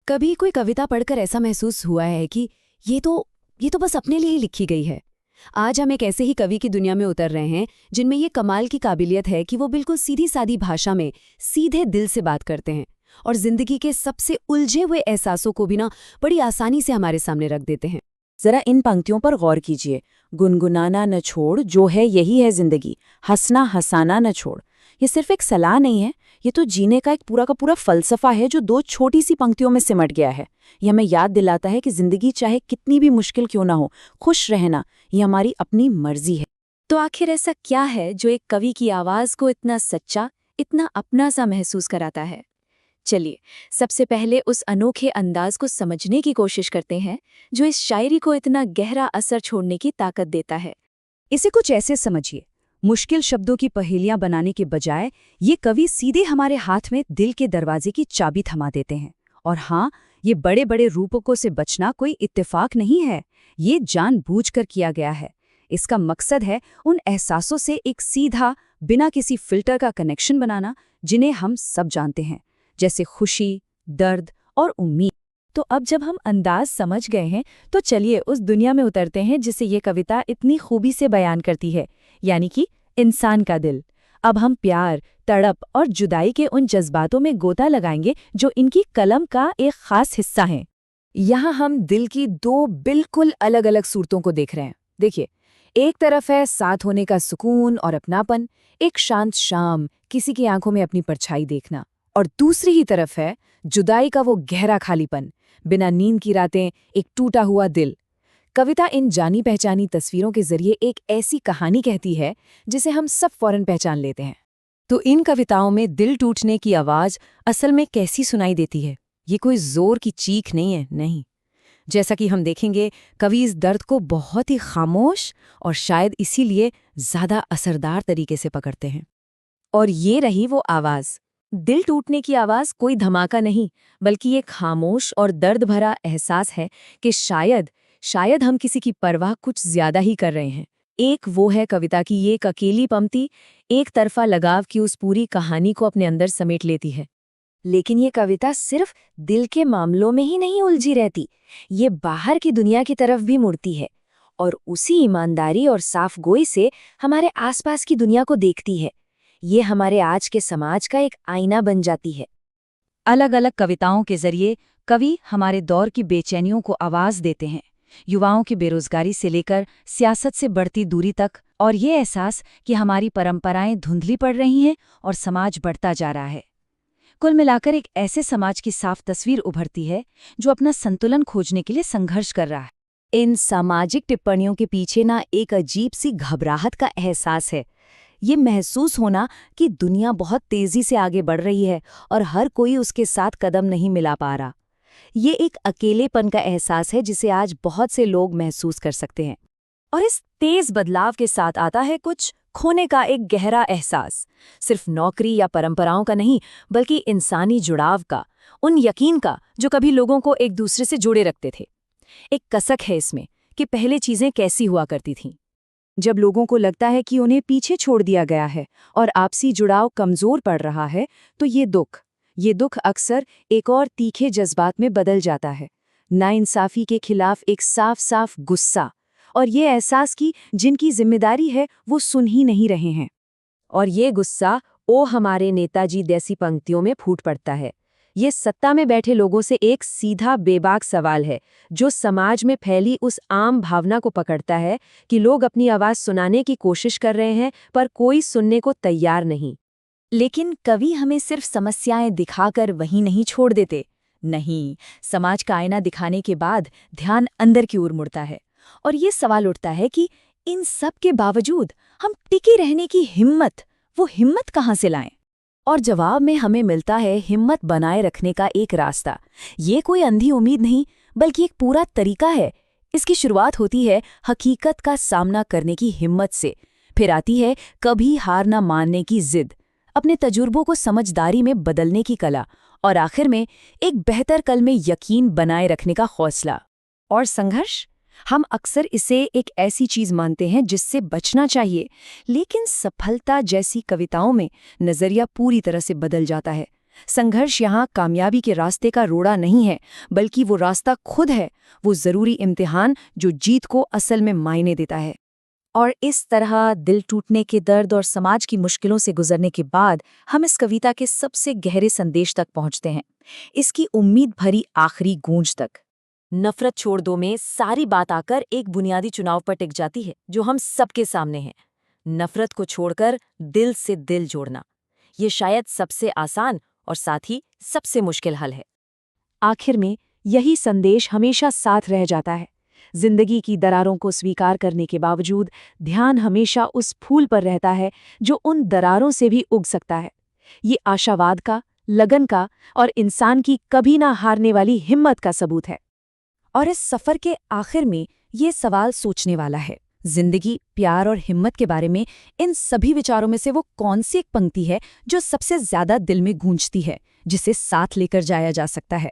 कभी कोई कविता पढ़कर ऐसा महसूस हुआ है कि ये तो बस अपने लिए ही लिखी गई है। आज हम एक ऐसे ही कवि की दुनिया में उतर रहे हैं जिनमें ये कमाल की काबिलियत है कि वो बिल्कुल सीधी सादी भाषा में सीधे दिल से बात करते हैं और जिंदगी के सबसे उलझे हुए एहसासों को भी बड़ी आसानी से हमारे सामने रख देते हैं। जरा इन पंक्तियों पर गौर कीजिए। गुनगुनाना न छोड़, जो है यही है जिंदगी, हंसना हंसाना न छोड़। ये सिर्फ एक सलाह नहीं है, ये तो जीने का एक पूरा का पूरा फलसफा है जो दो छोटी सी पंक्तियों में सिमट गया है। ये हमें याद दिलाता है कि जिंदगी चाहे कितनी भी मुश्किल क्यों ना हो, खुश रहना ये हमारी अपनी मर्जी है। तो आखिर ऐसा क्या है जो एक कवि की आवाज को इतना सच्चा, इतना अपना सा महसूस कराता है? चलिए सबसे पहले उस अनोखे अंदाज को समझने की कोशिश करते हैं जो इस शायरी को इतना गहरा असर छोड़ने की ताकत देता है। इसे कुछ ऐसे समझिए, मुश्किल शब्दों की पहेलियां बनाने के बजाय ये कवि सीधे हमारे हाथ में दिल के दरवाजे की चाबी थमा देते हैं। और हाँ, ये बड़े बड़े रूपकों से बचना कोई इत्तेफाक नहीं है, ये जानबूझकर किया गया है। इसका मकसद है उन एहसासों से एक सीधा, बिना किसी फिल्टर का कनेक्शन बनाना जिन्हें हम सब जानते हैं, जैसे खुशी, दर्द और उम्मीद। तो अब जब हम अंदाज समझ गए हैं तो चलिए उस दुनिया में उतरते हैं जिसे ये कविता इतनी खूबी से बयान करती है, यानी कि इंसान का दिल। अब हम प्यार, तड़प और जुदाई के उन जज्बातों में गोता लगाएंगे जो इनकी कलम का एक खास हिस्सा हैं। यहाँ हम दिल की दो बिल्कुल अलग अलग सूरतों को देख रहे हैं। देखिए, एक तरफ है साथ होने का सुकून और अपनापन, एक शांत शाम, किसी की आंखों में अपनी परछाई देखना, और दूसरी ही तरफ है जुदाई का वो गहरा खालीपन, बिना नींद की रातें, एक टूटा हुआ दिल। कविता इन जानी पहचानी तस्वीरों के जरिए एक ऐसी कहानी कहती है जिसे हम सब फौरन पहचान लेते हैं। तो इन कविताओं में दिल टूटने की आवाज असल में कैसी सुनाई देती है? ये कोई जोर की चीख नहीं है, नहीं। जैसा कि हम देखेंगे, कवि इस दर्द को बहुत ही खामोश और शायद इसीलिए ज्यादा असरदार तरीके से पकड़ते हैं। और ये रही वो आवाज। दिल टूटने की आवाज कोई धमाका नहीं, बल्कि एक खामोश और दर्द भरा एहसास है कि शायद हम किसी की परवाह कुछ ज्यादा ही कर रहे हैं। एक वो है कविता की ये एक अकेली पंक्ति, एक तरफा लगाव की उस पूरी कहानी को अपने अंदर समेट लेती है। लेकिन ये कविता सिर्फ दिल के मामलों में ही नहीं उलझी रहती, ये बाहर की दुनिया की तरफ भी मुड़ती है और उसी ईमानदारी और साफगोई से हमारे आसपास की दुनिया को देखती है। ये हमारे आज के समाज का एक आईना बन जाती है। अलग अलग कविताओं के जरिए कवि हमारे दौर की बेचैनियों को आवाज देते हैं, युवाओं की बेरोजगारी से लेकर सियासत से बढ़ती दूरी तक, और ये एहसास कि हमारी परंपराएं धुंधली पड़ रही हैं और समाज बढ़ता जा रहा है। कुल मिलाकर एक ऐसे समाज की साफ तस्वीर उभरती है जो अपना संतुलन खोजने के लिए संघर्ष कर रहा है। इन सामाजिक टिप्पणियों के पीछे एक अजीब सी घबराहट का एहसास है। ये महसूस होना कि दुनिया बहुत तेजी से आगे बढ़ रही है और हर कोई उसके साथ कदम नहीं मिला पा रहा। ये एक अकेलेपन का एहसास है जिसे आज बहुत से लोग महसूस कर सकते हैं। और इस तेज बदलाव के साथ आता है कुछ खोने का एक गहरा एहसास, सिर्फ नौकरी या परंपराओं का नहीं, बल्कि इंसानी जुड़ाव का, उन यकीन का जो कभी लोगों को एक दूसरे से जोड़े रखते थे। एक कसक है इसमें कि पहले चीजें कैसी हुआ करती थीं। जब लोगों को लगता है कि उन्हें पीछे छोड़ दिया गया है और आपसी जुड़ाव कमजोर पड़ रहा है, तो ये दुख अक्सर एक और तीखे जज्बात में बदल जाता है। नाइंसाफी के खिलाफ एक साफ गुस्सा, और ये एहसास कि जिनकी जिम्मेदारी है वो सुन ही नहीं रहे हैं। और ये गुस्सा ओ हमारे नेताजी जैसी पंक्तियों में फूट पड़ता है। ये सत्ता में बैठे लोगों से एक सीधा बेबाक सवाल है जो समाज में फैली उस आम भावना को पकड़ता है कि लोग अपनी आवाज सुनाने की कोशिश कर रहे हैं पर कोई सुनने को तैयार नहीं। लेकिन कवि हमें सिर्फ समस्याएं दिखाकर वहीं नहीं छोड़ देते। नहीं, समाज का आईना दिखाने के बाद ध्यान अंदर की ओर मुड़ता है और ये सवाल उठता है कि इन सब के बावजूद हम टिके रहने की वो हिम्मत कहाँ से लाएं? और जवाब में हमें मिलता है हिम्मत बनाए रखने का एक रास्ता। ये कोई अंधी उम्मीद नहीं, बल्कि एक पूरा तरीका है। इसकी शुरुआत होती है हकीकत का सामना करने की हिम्मत से, फिर आती है कभी हार न मानने की जिद, अपने तजुर्बों को समझदारी में बदलने की कला, और आखिर में एक बेहतर कल में यकीन बनाए रखने का हौसला। और संघर्ष, हम अक्सर इसे एक ऐसी चीज मानते हैं जिससे बचना चाहिए, लेकिन सफलता जैसी कविताओं में नजरिया पूरी तरह से बदल जाता है। संघर्ष यहाँ कामयाबी के रास्ते का रोड़ा नहीं है, बल्कि वो रास्ता खुद है, वो ज़रूरी इम्तिहान जो जीत को असल में मायने देता है। और इस तरह दिल टूटने के दर्द और समाज की मुश्किलों से गुजरने के बाद हम इस कविता के सबसे गहरे संदेश तक पहुंचते हैं, इसकी उम्मीद भरी आखिरी गूंज तक। नफरत छोड़ दो में सारी बात आकर एक बुनियादी चुनाव पर टिक जाती है जो हम सबके सामने है, नफरत को छोड़कर दिल से दिल जोड़ना। ये शायद सबसे आसान और साथ ही सबसे मुश्किल हल है। आखिर में यही संदेश हमेशा साथ रह जाता है। जिंदगी की दरारों को स्वीकार करने के बावजूद ध्यान हमेशा उस फूल पर रहता है जो उन दरारों से भी उग सकता है। ये आशावाद का, लगन का और इंसान की कभी ना हारने वाली हिम्मत का सबूत है। और इस सफर के आखिर में ये सवाल सोचने वाला है, जिंदगी, प्यार और हिम्मत के बारे में इन सभी विचारों में से वो कौन सी एक पंक्ति है जो सबसे ज्यादा दिल में गूंजती है, जिसे साथ लेकर जाया जा सकता है।